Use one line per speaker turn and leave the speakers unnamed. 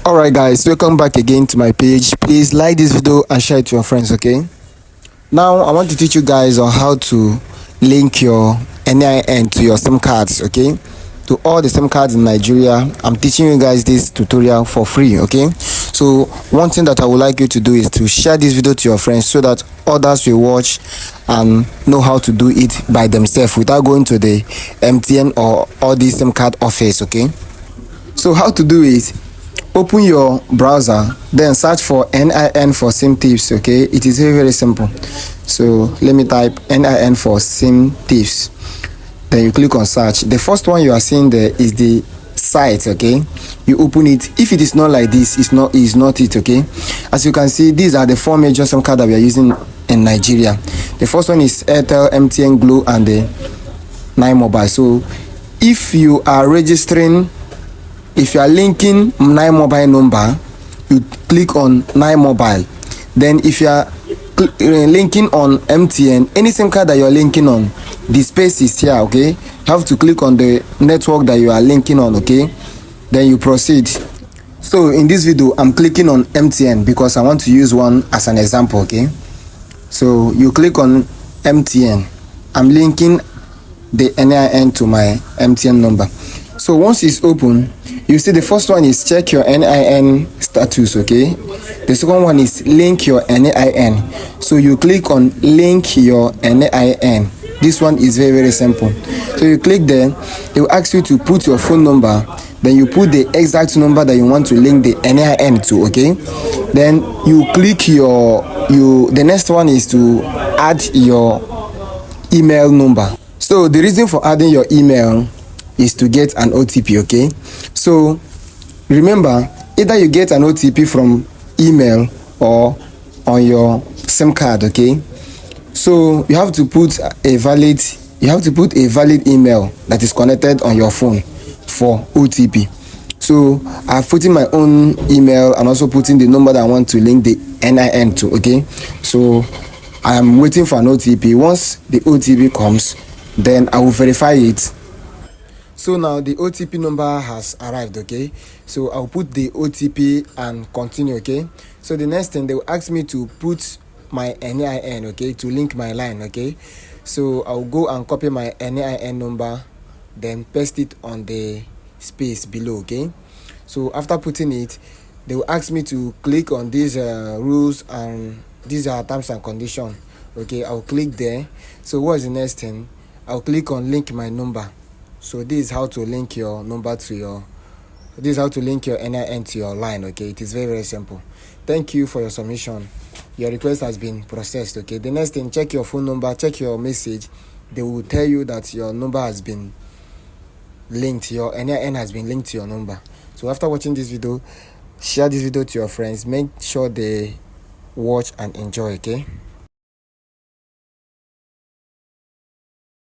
Alright guys, welcome back again to my page. Please like this video and share it to your friends, okay? Now I want to teach you guys on how to link your NIN to your SIM cards, okay? To all the SIM cards in Nigeria. I'm teaching you guys this tutorial for free, okay? So one thing that I would like you to do is to share this video to your friends so that others will watch and know how to do it by themselves without going to the MTN or all the SIM card office, okay? So how to do it: open your browser, then search for NIN for SIM tips, okay? It is very simple. So let me type NIN for SIM tips, then you click on search. The first one you are seeing there is the site, okay? You open it. If it is not like this, it's not it, okay? As you can see, these are the four major SIM cards that we are using in Nigeria. The first one is Airtel, MTN, Glo, and the 9mobile. So if you are registering, if you are linking 9mobile number, you click on 9mobile. Then if you are linking on MTN, any SIM card that you are linking on, the space is here, okay? You have to click on the network that you are linking on, okay? Then you proceed. So in this video, I'm clicking on MTN because I want to use one as an example, okay? So you click on MTN. I'm linking the NIN to my MTN number. So once it's open, you see the first one is check your NIN status, okay? The second one is link your NIN. So you click on link your NIN. This one is very simple. So you click there, it will ask you to put your phone number, then you put the exact number that you want to link the NIN to, okay? Then you click the next one is to add your email number. So the reason for adding your email is to get an OTP, okay? So remember, either you get an OTP from email or on your SIM card, okay? So you have to put a valid email that is connected on your phone for OTP. So I've put in my own email and also putting the number that I want to link the NIN to, okay? So I am waiting for an OTP. Once the OTP comes, then I will verify it. So now the OTP number has arrived, okay? So I'll put the OTP and continue, okay? So the next thing, they will ask me to put my NIN, okay, to link my line, okay? So I'll go and copy my NIN number, then paste it on the space below, okay? So after putting it, they will ask me to click on these rules, and these are terms and conditions, okay? I'll click there. So what's the next thing? I'll click on link my number. So this is how to link your number to your, this is how to link your NIN to your line, okay? It is very simple. Thank you for your submission. Your request has been processed, okay? The next thing, check your phone number, check your message. They will tell you that your number has been linked, your NIN has been linked to your number. So after watching this video, share this video to your friends. Make sure they watch and enjoy, okay?